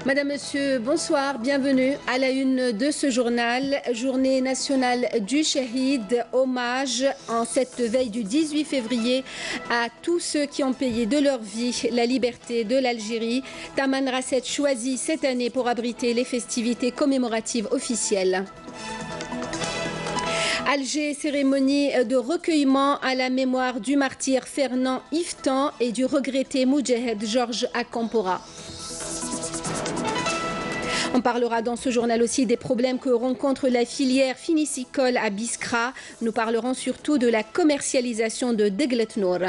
Madame, Monsieur, bonsoir, bienvenue à la une de ce journal. Journée nationale du Shahid, hommage en cette veille du 18 février à tous ceux qui ont payé de leur vie la liberté de l'Algérie. Taman Rasset choisit cette année pour abriter les festivités commémoratives officielles. Alger, cérémonie de recueillement à la mémoire du martyr Fernand Yvetan et du regretté Moudjahed Georges Acampora. On parlera dans ce journal aussi des problèmes que rencontre la filière finicicole à Biskra. Nous parlerons surtout de la commercialisation de Deglet Nour.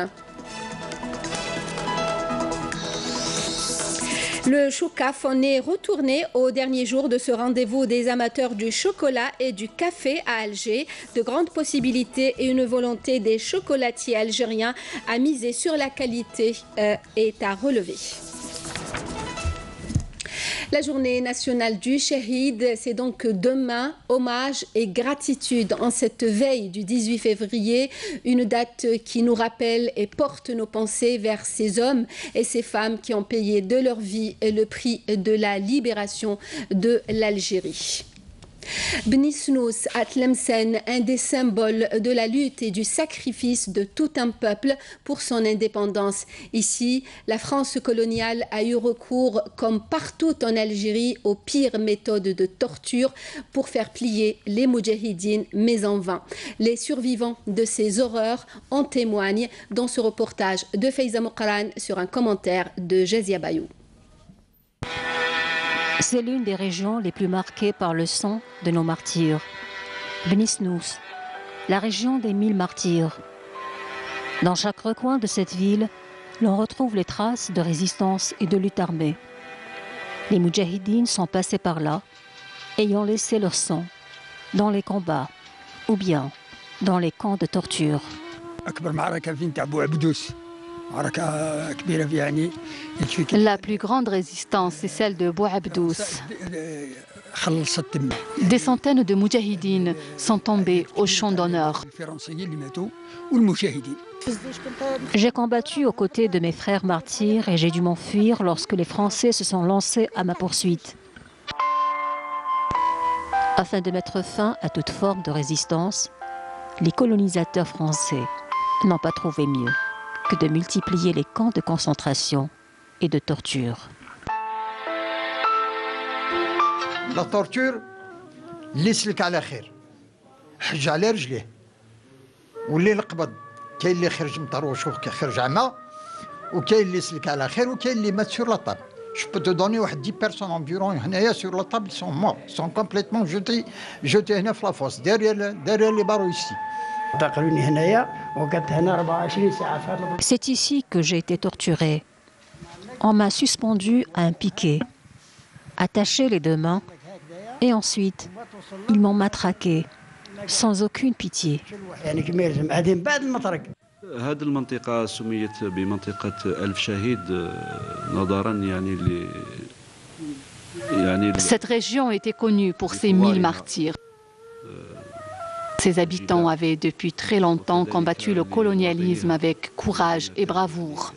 Le Chocaf en est retourné au dernier jour de ce rendez-vous des amateurs du chocolat et du café à Alger. De grandes possibilités et une volonté des chocolatiers algériens à miser sur la qualité est à relever. La journée nationale du Shahid, c'est donc demain, hommage et gratitude en cette veille du 18 février, une date qui nous rappelle et porte nos pensées vers ces hommes et ces femmes qui ont payé de leur vie le prix de la libération de l'Algérie. Bni Snous à Tlemcen, un des symboles de la lutte et du sacrifice de tout un peuple pour son indépendance. Ici, la France coloniale a eu recours, comme partout en Algérie, aux pires méthodes de torture pour faire plier les moudjahidines, mais en vain. Les survivants de ces horreurs en témoignent dans ce reportage de Faiza Mokran sur un commentaire de Jazia Bayou. C'est l'une des régions les plus marquées par le sang de nos martyrs. Bni Snous, la région des 1000 martyrs. Dans chaque recoin de cette ville, l'on retrouve les traces de résistance et de lutte armée. Les moudjahidines sont passés par là, ayant laissé leur sang dans les combats ou bien dans les camps de torture. La plus grande résistance est celle de Bouabdous. Des centaines de moudjahidines sont tombés au champ d'honneur. J'ai combattu aux côtés de mes frères martyrs et j'ai dû m'enfuir lorsque les Français se sont lancés à ma poursuite. Afin de mettre fin à toute forme de résistance, les colonisateurs français n'ont pas trouvé mieux que de multiplier les camps de concentration et de torture. La torture, ليسلك على خير حج على رجليه واللي القبض كاين اللي خرج مطروش وخرج عمى وكاين اللي سلك على خير وكاين اللي مات sur la table. Je peux te donner 10 personnes environ هنايا sur la table, ils sont morts, ils sont complètement jetés هنا في la fosse derrière les barreaux ici. C'est ici que j'ai été torturé. On m'a suspendu à un piquet, attaché les 2 mains, et ensuite, ils m'ont matraqué, sans aucune pitié. Cette région était connue pour ses 1000 martyrs. Ses habitants avaient depuis très longtemps combattu le colonialisme avec courage et bravoure.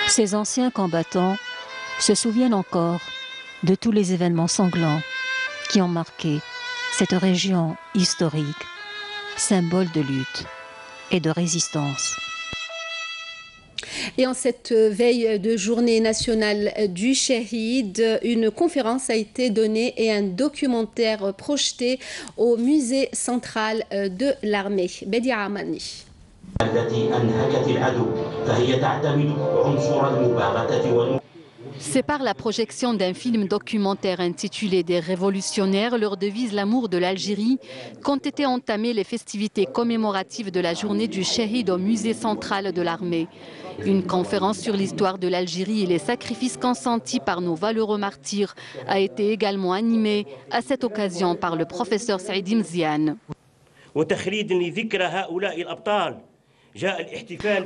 Ces anciens combattants se souviennent encore de tous les événements sanglants qui ont marqué cette région historique, symbole de lutte et de résistance. Et en cette veille de journée nationale du Shahid, une conférence a été donnée et un documentaire projeté au musée central de l'armée. Bedia Amani. C'est par la projection d'un film documentaire intitulé « Des révolutionnaires, leur devise l'amour de l'Algérie » qu'ont été entamées les festivités commémoratives de la journée du Shahid au musée central de l'armée. Une conférence sur l'histoire de l'Algérie et les sacrifices consentis par nos valeureux martyrs a été également animée à cette occasion par le professeur Saïd Mziane.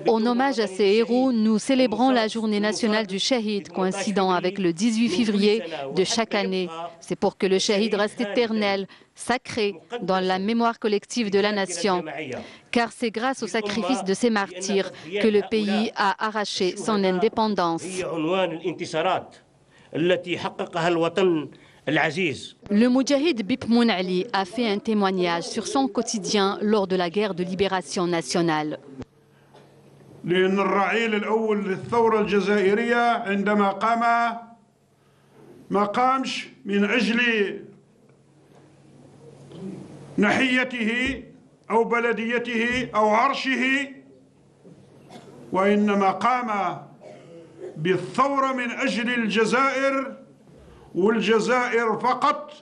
En hommage à ces héros, nous célébrons la journée nationale du Shahid, coïncidant avec le 18 février de chaque année. C'est pour que le Shahid reste éternel, sacré, dans la mémoire collective de la nation. Car c'est grâce au sacrifice de ces martyrs que le pays a arraché son indépendance. Le Moudjahid Bipmoun Ali a fait un témoignage sur son quotidien lors de la guerre de libération nationale. لأن الرعيل الأول للثورة الجزائرية عندما قام ما قامش من أجل نحيته أو بلديته أو عرشه وإنما قام بالثورة من أجل الجزائر والجزائر فقط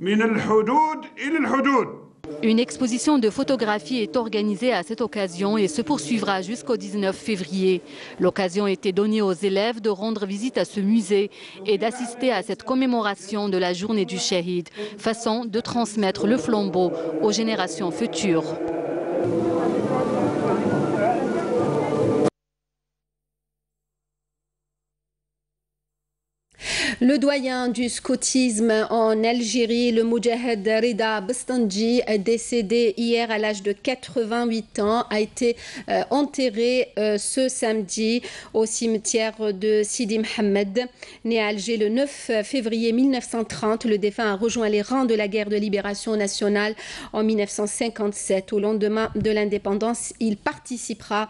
من الحدود إلى الحدود. Une exposition de photographie est organisée à cette occasion et se poursuivra jusqu'au 19 février. L'occasion était donnée aux élèves de rendre visite à ce musée et d'assister à cette commémoration de la journée du Shahid, façon de transmettre le flambeau aux générations futures. Le doyen du scoutisme en Algérie, le Moudjahed Rida Bastandji, décédé hier à l'âge de 88 ans, a été enterré ce samedi au cimetière de Sidi Mohamed. Né à Alger le 9 février 1930, le défunt a rejoint les rangs de la guerre de libération nationale en 1957. Au lendemain de l'indépendance, il participera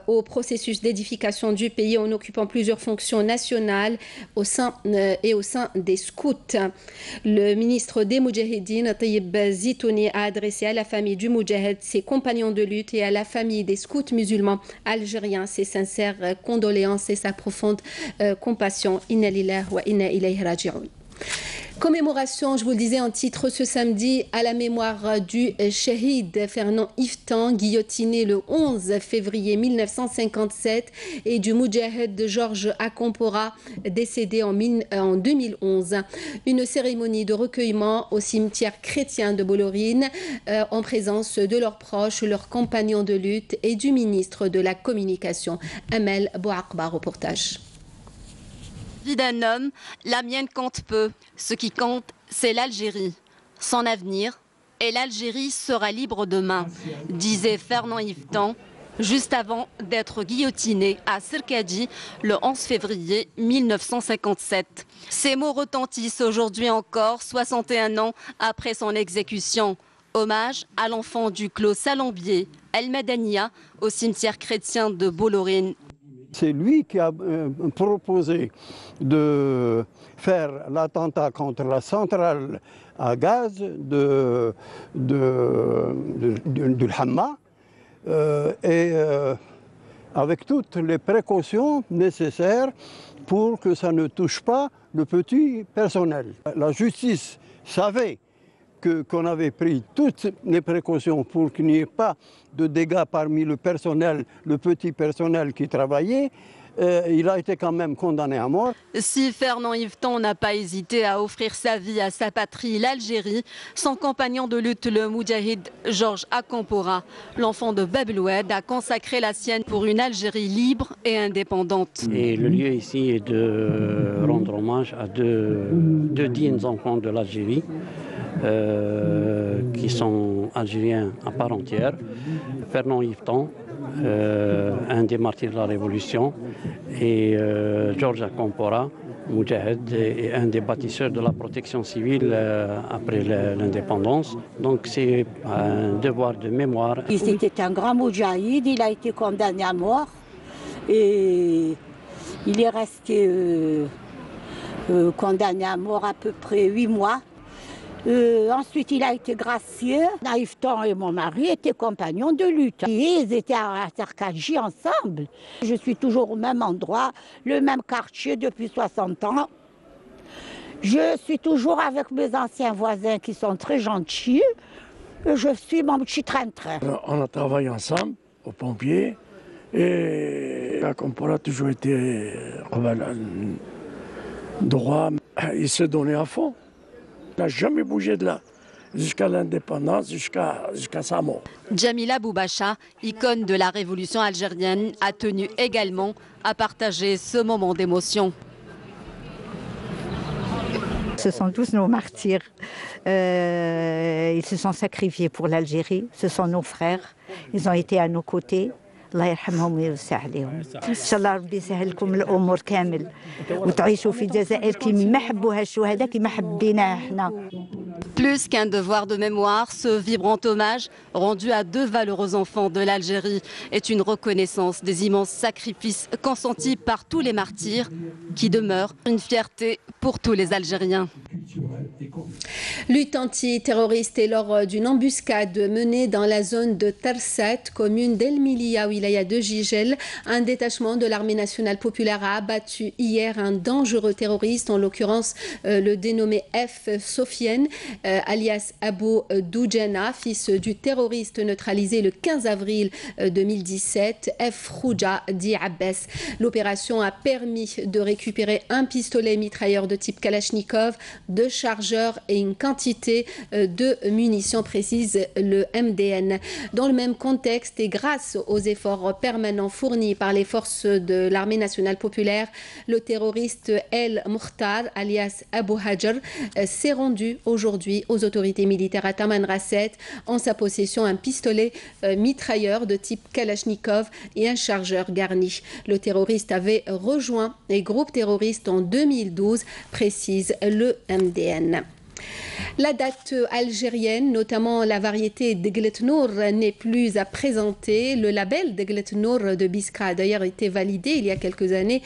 au processus d'édification du pays en occupant plusieurs fonctions nationales au sein des scouts. Le ministre des Moudjahidines, Tayyib Zitouni, a adressé à la famille du Moudjahed, ses compagnons de lutte et à la famille des scouts musulmans algériens ses sincères condoléances et sa profonde compassion. Inna lillahi wa inna ilayhi raji'un. Commémoration, je vous le disais en titre, ce samedi à la mémoire du Shahid Fernand Yvetan, guillotiné le 11 février 1957, et du Moudjahed Georges Akompora, décédé en 2011. Une cérémonie de recueillement au cimetière chrétien de Bolorine en présence de leurs proches, leurs compagnons de lutte et du ministre de la Communication. Amel Bouakba, reportage. Vie d'un homme, la mienne compte peu. Ce qui compte, c'est l'Algérie. Son avenir, et l'Algérie sera libre demain, disait Fernand Yvetan, juste avant d'être guillotiné à Sirkadi le 11 février 1957. Ces mots retentissent aujourd'hui encore, 61 ans après son exécution. Hommage à l'enfant du clos Salambier, El Madania, au cimetière chrétien de Bolorine. C'est lui qui a proposé de faire l'attentat contre la centrale à gaz de Hamma avec toutes les précautions nécessaires pour que ça ne touche pas le petit personnel. La justice savait qu'on avait pris toutes les précautions pour qu'il n'y ait pas de dégâts parmi le personnel, le petit personnel qui travaillait. Il a été quand même condamné à mort. Si Fernand Yvetan n'a pas hésité à offrir sa vie à sa patrie, l'Algérie, son compagnon de lutte, le Moudjahid Georges Akompora, l'enfant de Babloued, a consacré la sienne pour une Algérie libre et indépendante. Et le lieu ici est de rendre hommage à deux dignes enfants de l'Algérie, qui sont algériens à part entière. Fernand Yvetan, un des martyrs de la Révolution, et Georges Akompora, Moudjahed, et un des bâtisseurs de la protection civile après l'indépendance. Donc c'est un devoir de mémoire. Il était un grand Moudjahid, il a été condamné à mort et il est resté condamné à mort à peu près 8 mois. Ensuite, il a été gracié. Yvetan et mon mari étaient compagnons de lutte. Et ils étaient à Sirkadi ensemble. Je suis toujours au même endroit, le même quartier depuis 60 ans. Je suis toujours avec mes anciens voisins qui sont très gentils. Je suis mon petit train-train. On a travaillé ensemble, aux pompiers. Et Akompora a toujours été droit. Il se donnait à fond. Il n'a jamais bougé de là. jusqu'à l'indépendance, jusqu'à sa mort. Djamila Boubacha, icône de la révolution algérienne, a tenu également à partager ce moment d'émotion. Ce sont tous nos martyrs. Ils se sont sacrifiés pour l'Algérie. Ce sont nos frères. Ils ont été à nos côtés. الله يرحمهم ويوسع عليهم. إن شاء الله ربي يسهل لكم الأمور كامل وتعيشوا في الجزائر كيما حبوها الشهداء كيما حبيناها احنا. Plus qu'un devoir de mémoire, ce vibrant hommage rendu à deux valeureux enfants de l'Algérie est une reconnaissance des immenses sacrifices consentis par tous les martyrs qui demeurent une fierté pour tous les Algériens. Lutte antiterroriste et lors d'une embuscade menée dans la zone de Tarsat, commune d'El Milia, wilaya de Jijel, un détachement de l'armée nationale populaire a abattu hier un dangereux terroriste, en l'occurrence le dénommé F. Sofiane, alias Abou Doujana, fils du terroriste neutralisé le 15 avril 2017, F. Khouja Di Abbas. L'opération a permis de récupérer un pistolet mitrailleur de type Kalachnikov, deux chargeurs et une quantité de munitions, précise le MDN. Dans le même contexte et grâce aux efforts permanents fournis par les forces de l'armée nationale populaire, le terroriste El Mukhtar, alias Abu Hajar, s'est rendu aujourd'hui aux autorités militaires à Tamanrasset, en sa possession un pistolet mitrailleur de type Kalachnikov et un chargeur garni. Le terroriste avait rejoint les groupes terroristes en 2012, précise le MDN. La date algérienne, notamment la variété Deglet Nour, n'est plus à présenter. Le label Deglet Nour de Biskra a d'ailleurs été validé il y a quelques années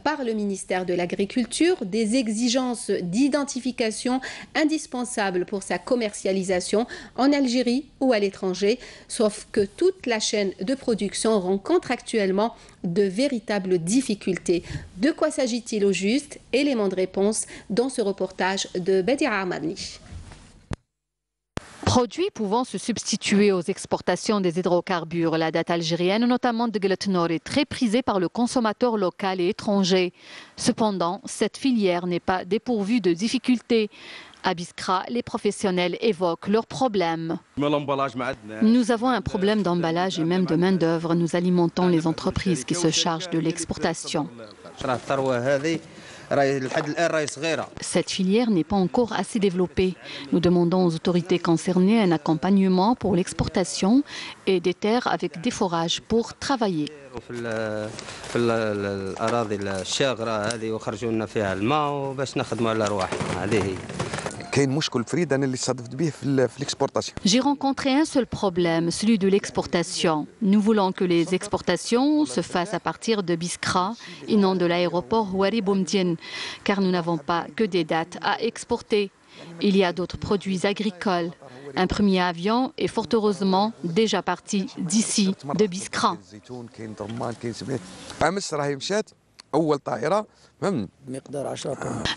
par le ministère de l'Agriculture. Des exigences d'identification indispensables pour sa commercialisation en Algérie ou à l'étranger. Sauf que toute la chaîne de production rencontre actuellement de véritables difficultés. De quoi s'agit-il au juste? Élément de réponse dans ce reportage de Badia Armani. Produits pouvant se substituer aux exportations des hydrocarbures, la date algérienne, notamment de Deglet Nour, est très prisée par le consommateur local et étranger. Cependant, cette filière n'est pas dépourvue de difficultés. À Biskra, les professionnels évoquent leurs problèmes. Nous avons un problème d'emballage et même de main-d'œuvre. Nous alimentons les entreprises qui se chargent de l'exportation. Cette filière n'est pas encore assez développée. Nous demandons aux autorités concernées un accompagnement pour l'exportation et des terres avec des forages pour travailler. J'ai rencontré un seul problème, celui de l'exportation. Nous voulons que les exportations se fassent à partir de Biskra et non de l'aéroport Ouari Boumdien, car nous n'avons pas que des dates à exporter. Il y a d'autres produits agricoles. Un premier avion est fort heureusement déjà parti d'ici, de Biskra.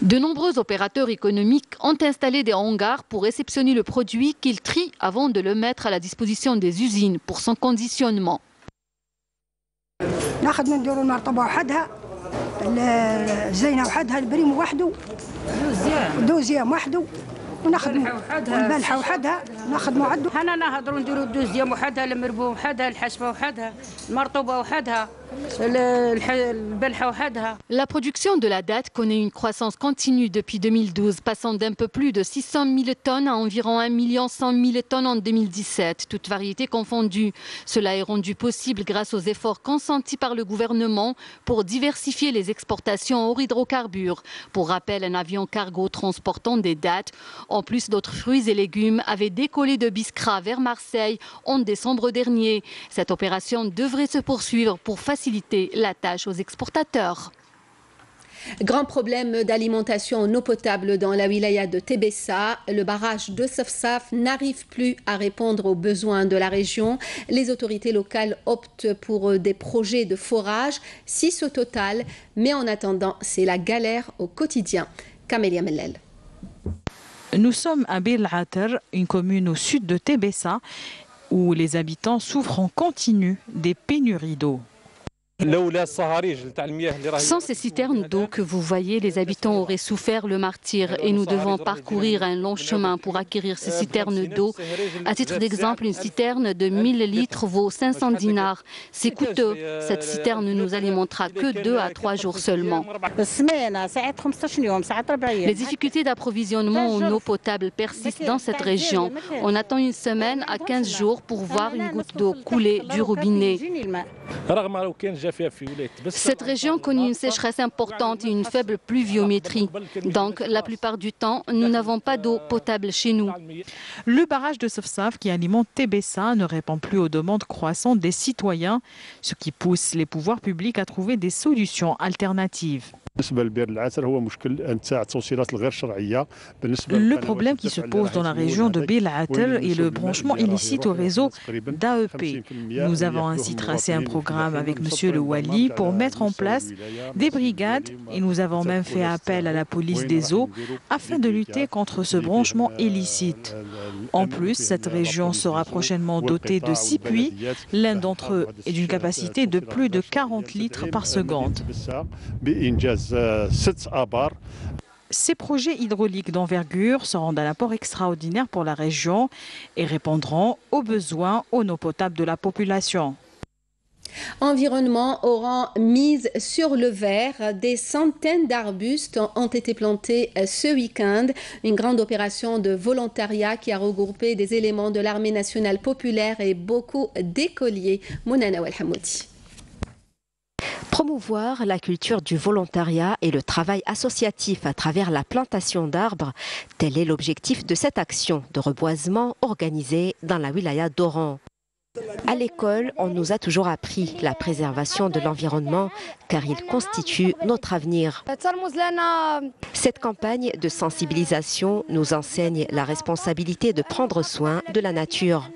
De nombreux opérateurs économiques ont installé des hangars pour réceptionner le produit qu'ils trient avant de le mettre à la disposition des usines pour son conditionnement. ونخدموا والملحه وحدها نخدموا عدو حنا نهضروا نديروا الدوزيام وحدها المربو وحدها الحشفه وحدها المرطوبه وحدها البلحه وحدها. La production de la date connaît une croissance continue depuis 2012, passant d'un peu plus de 600 000 tonnes à environ 1 100 000 tonnes en 2017, toutes variétés confondues. Cela est rendu possible grâce aux efforts consentis par le gouvernement pour diversifier les exportations hors hydrocarbures. Pour rappel, un avion cargo transportant des dattes, en plus d'autres fruits et légumes, avait décollé de Biskra vers Marseille en décembre dernier. Cette opération devrait se poursuivre pour faciliter la tâche aux exportateurs. Grand problème d'alimentation en eau potable dans la wilaya de Tébessa. Le barrage de Safsaf n'arrive plus à répondre aux besoins de la région. Les autorités locales optent pour des projets de forage, 6 au total. Mais en attendant, c'est la galère au quotidien. Camélia Mellel. Nous sommes à Bir Ater, une commune au sud de Tébessa, où les habitants souffrent en continu des pénuries d'eau. Sans ces citernes d'eau que vous voyez, les habitants auraient souffert le martyre et nous devons parcourir un long chemin pour acquérir ces citernes d'eau. À titre d'exemple, une citerne de 1000 litres vaut 500 dinars. C'est coûteux. Cette citerne ne nous alimentera que 2 à 3 jours seulement. Les difficultés d'approvisionnement en eau potable persistent dans cette région. On attend une semaine à 15 jours pour voir une goutte d'eau couler du robinet. Cette région connaît une sécheresse importante et une faible pluviométrie. Donc, la plupart du temps, nous n'avons pas d'eau potable chez nous. Le barrage de Safsaf qui alimente Tébessa ne répond plus aux demandes croissantes des citoyens, ce qui pousse les pouvoirs publics à trouver des solutions alternatives. Le problème qui se pose dans la région de Bir al-Ater est le branchement illicite au réseau d'AEP. Nous avons ainsi tracé un programme avec M. le Wali pour mettre en place des brigades et nous avons même fait appel à la police des eaux afin de lutter contre ce branchement illicite. En plus, cette région sera prochainement dotée de 6 puits. L'un d'entre eux est d'une capacité de plus de 40 litres par seconde. Ces projets hydrauliques d'envergure seront d'un apport extraordinaire pour la région et répondront aux besoins en eau potable de la population. Environnement auront mise sur le vert. Des centaines d'arbustes ont été plantés ce week-end. Une grande opération de volontariat qui a regroupé des éléments de l'armée nationale populaire et beaucoup d'écoliers. Mounana Walhamoudi. Promouvoir la culture du volontariat et le travail associatif à travers la plantation d'arbres, tel est l'objectif de cette action de reboisement organisée dans la wilaya d'Oran. À l'école, on nous a toujours appris la préservation de l'environnement car il constitue notre avenir. Cette campagne de sensibilisation nous enseigne la responsabilité de prendre soin de la nature.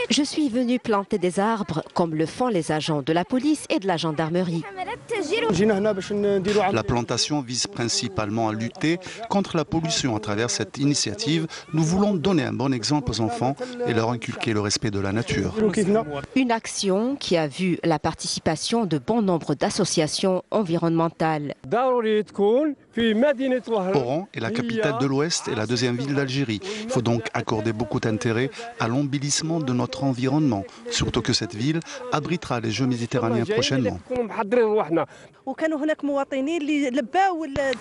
Je suis venue planter des arbres comme le font les agents de la police et de la gendarmerie. La plantation vise principalement à lutter contre la pollution. À travers cette initiative, nous voulons donner un bon exemple aux enfants et leur inculquer le respect de la nature. Une action qui a vu la participation de bon nombre d'associations environnementales. Oran est la capitale de l'Ouest et la deuxième ville d'Algérie. Il faut donc accorder beaucoup d'intérêt à l'embellissement de notre environnement, surtout que cette ville abritera les Jeux méditerranéens prochainement.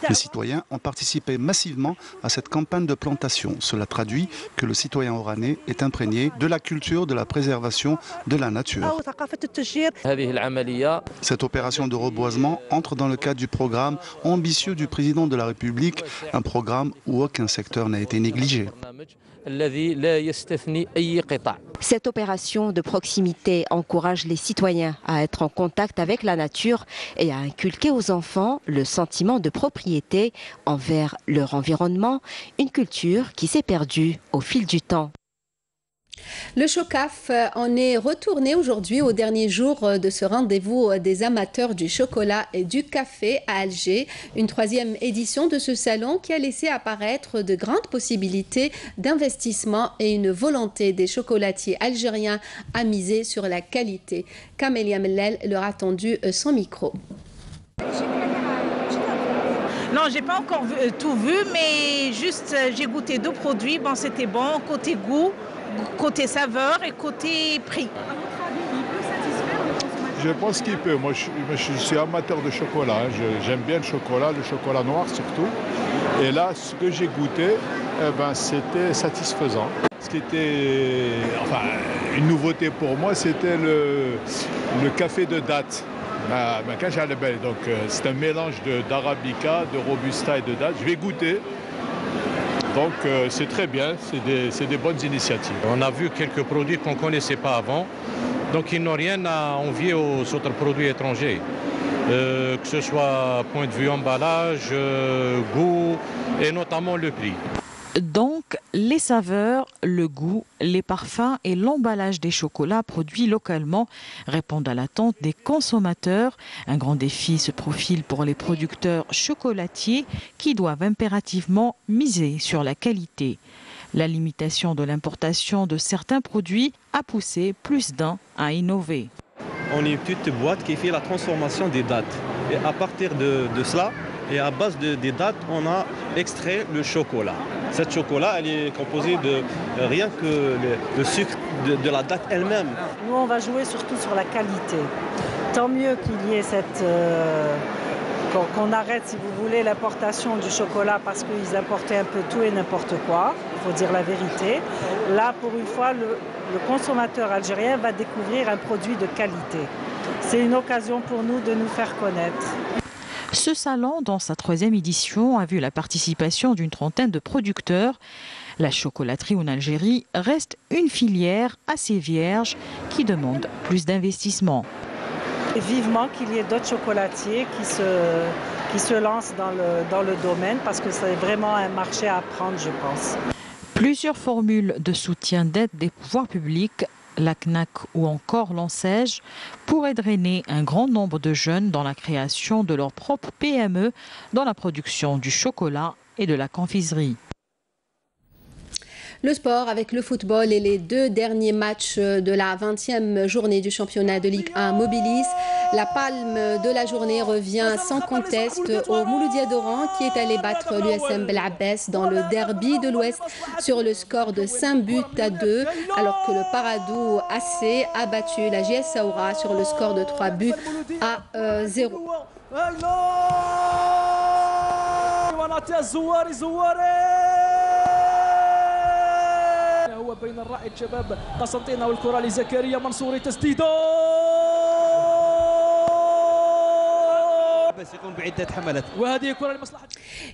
Les citoyens ont participé massivement à cette campagne de plantation. Cela traduit que le citoyen oranais est imprégné de la culture de la préservation de la nature. Cette opération de reboisement entre dans le cadre du programme ambitieux du président de la République, un programme où aucun secteur n'a été négligé. Cette opération de proximité encourage les citoyens à être en contact avec la nature et à inculquer aux enfants le sentiment de propriété envers leur environnement, une culture qui s'est perdue au fil du temps. Le Chocaf en est retourné aujourd'hui au dernier jour de ce rendez-vous des amateurs du chocolat et du café à Alger. Une troisième édition de ce salon qui a laissé apparaître de grandes possibilités d'investissement et une volonté des chocolatiers algériens à miser sur la qualité. Camélia Mellel leur a tendu son micro. Non, j'ai pas encore tout vu, mais juste j'ai goûté 2 produits. Bon, c'était bon, côté goût, côté saveur et côté prix. À votre avis, il peut satisfaire le consommateur ? Je pense qu'il peut. Moi, je suis amateur de chocolat. J'aime bien le chocolat noir surtout. Et là, ce que j'ai goûté, c'était satisfaisant. Ce qui était, une nouveauté pour moi, c'était le café de date. Donc, c'est un mélange d'arabica, de robusta et de date. Je vais goûter. Donc c'est très bien, c'est des bonnes initiatives. On a vu quelques produits qu'on ne connaissait pas avant, donc ils n'ont rien à envier aux autres produits étrangers. Que ce soit point de vue emballage, goût et notamment le prix. Donc, les saveurs, le goût, les parfums et l'emballage des chocolats produits localement répondent à l'attente des consommateurs. Un grand défi se profile pour les producteurs chocolatiers qui doivent impérativement miser sur la qualité. La limitation de l'importation de certains produits a poussé plus d'un à innover. on a une petite boîte qui fait la transformation des dattes. Et à partir de cela, et à base des dattes, on a extrait le chocolat. Cette chocolat, elle est composée de rien que le sucre de la date elle-même. Nous, on va jouer surtout sur la qualité. Tant mieux qu'il y ait cette... qu'on arrête, si vous voulez, l'importation du chocolat parce qu'ils importaient un peu tout et n'importe quoi, il faut dire la vérité. Là, pour une fois, le consommateur algérien va découvrir un produit de qualité. C'est une occasion pour nous de nous faire connaître. Ce salon, dans sa 3e édition, a vu la participation d'une trentaine de producteurs. La chocolaterie en Algérie reste une filière assez vierge qui demande plus d'investissement. Et vivement qu'il y ait d'autres chocolatiers qui se lancent dans le domaine parce que c'est vraiment un marché à prendre, je pense. Plusieurs formules de soutien d'aide des pouvoirs publics, la CNAC ou encore l'ANSEJ, pourraient drainer un grand nombre de jeunes dans la création de leur propre PME dans la production du chocolat et de la confiserie. Le sport avec le football et les 2 derniers matchs de la 20e journée du championnat de Ligue 1 Mobilis. La palme de la journée revient sans conteste au Mouloudia d'Oran qui est allé battre l'USM Belabès dans le derby de l'Ouest sur le score de 5-2, alors que le Paradou AC a battu la JS Saoura sur le score de 3-0. هو بين الرائد شباب قسنطينة والكرة لزكريا منصوري تسديده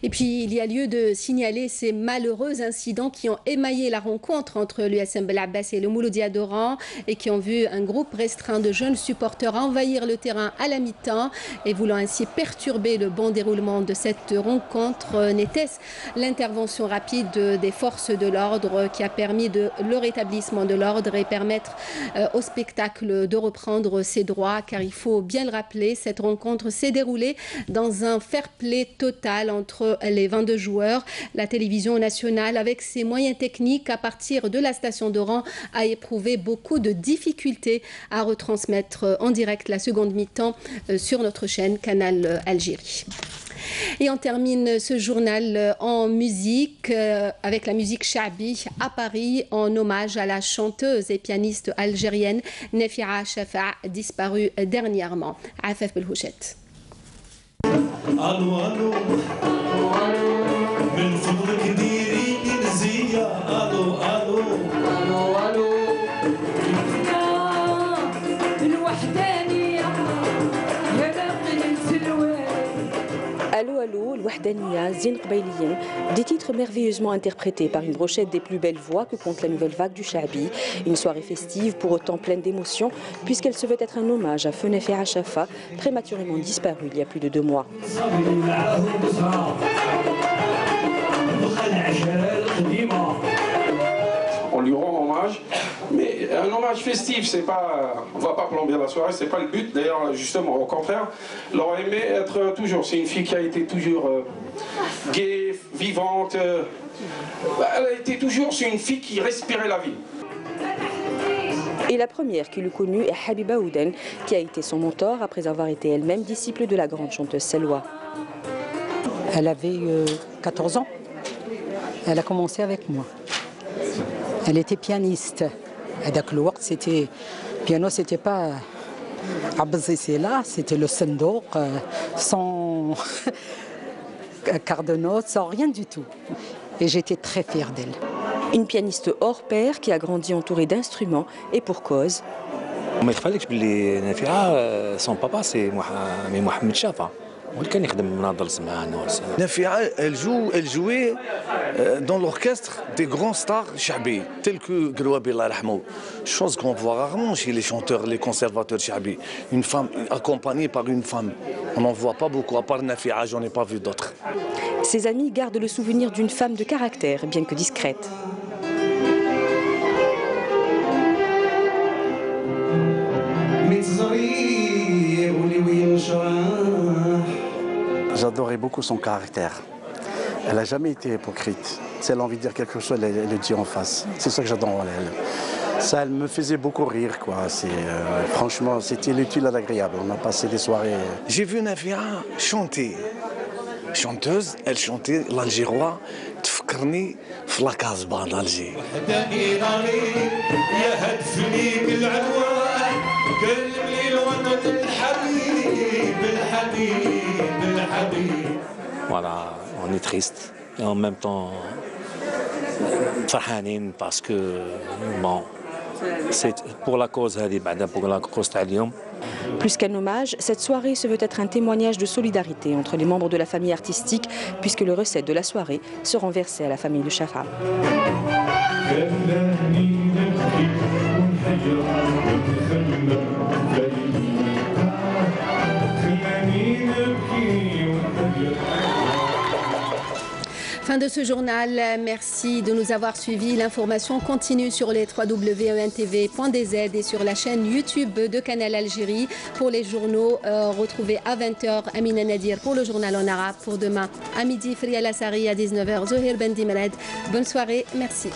Et puis il y a lieu de signaler ces malheureux incidents qui ont émaillé la rencontre entre l'USM Belabès et le Mouloudia d'Oran et qui ont vu un groupe restreint de jeunes supporters envahir le terrain à la mi-temps et voulant ainsi perturber le bon déroulement de cette rencontre. N'était-ce l'intervention rapide des forces de l'ordre qui a permis le rétablissement de l'ordre et permettre au spectacle de reprendre ses droits, car il faut bien le rappeler, cette rencontre s'est déroulée dans un fair-play total entre les 22 joueurs. La télévision nationale, avec ses moyens techniques à partir de la station d'Oran, a éprouvé beaucoup de difficultés à retransmettre en direct la seconde mi-temps sur notre chaîne Canal Algérie. Et on termine ce journal en musique avec la musique Chabi à Paris en hommage à la chanteuse et pianiste algérienne Nefia Shafa, disparue dernièrement. Afef Belhouchet. الو الو من فضلك ديريني نزيه الو الو الو الو الوحدانيه يا باقي السلوان. Allô, allô, L'Wahdaniya, Zine Qbailiyin, des titres merveilleusement interprétés par une brochette des plus belles voix que compte la nouvelle vague du Sha'bi. Une soirée festive, pour autant pleine d'émotions, puisqu'elle se veut être un hommage à Nefia Shafa, prématurément disparue il y a plus de 2 mois. On lui rend hommage, mais un hommage festif, c'est pas, on va pas plomber la soirée, c'est pas le but. D'ailleurs, justement, au contraire, elle aurait aimé être toujours. C'est une fille qui a été toujours gaie, vivante. Elle a été toujours, c'est une fille qui respirait la vie. Et la première qui l'eut connue est Habiba Ouden, qui a été son mentor après avoir été elle-même disciple de la grande chanteuse Selwa. Elle avait 14 ans. Elle a commencé avec moi. Elle était pianiste. C'était piano, c'était pas Abzissela, c'était le Sendouk, sans quart de note, sans rien du tout. Et j'étais très fière d'elle. Une pianiste hors pair qui a grandi entourée d'instruments et pour cause. ما يخفالكش باللي نافعة son papa c'est Mohamed Shafa. Nefia, elle jouait dans l'orchestre des grands stars chabi, tels que Grouabi Allah rahmou. Chose qu'on voit rarement chez les chanteurs, les conservateurs chabi. Une femme accompagnée par une femme. On n'en voit pas beaucoup, à part Nefia, j'en ai pas vu d'autres. Ses amis gardent le souvenir d'une femme de caractère, bien que discrète. J'adorais beaucoup son caractère. Elle n'a jamais été hypocrite. Si elle a envie de dire quelque chose, elle le dit en face. C'est ça que j'adore en elle. Ça me faisait beaucoup rire, quoi. Franchement, c'était l'utile à l'agréable. On a passé des soirées. J'ai vu Nafia chanter. Chanteuse, elle chantait l'algérois, تفكرني في لا كازبا d'Alger. Voilà, on est triste et en même temps فرحانين parce que bon, c'est pour la cause هذه بعدا pour la cause تاع اليوم. Plus qu'un hommage, cette soirée se veut être un témoignage de solidarité entre les membres de la famille artistique, puisque les recettes de la soirée seront versées à la famille de Chafa. Fin de ce journal, merci de nous avoir suivis. L'information continue sur les www.entv.dz et sur la chaîne YouTube de Canal Algérie. Pour les journaux, retrouvez à 20h Amina Nadir pour le journal en arabe. Pour demain, à midi, Fria Lassari, à 19h, Zohir Bendimeled. Bonne soirée, merci.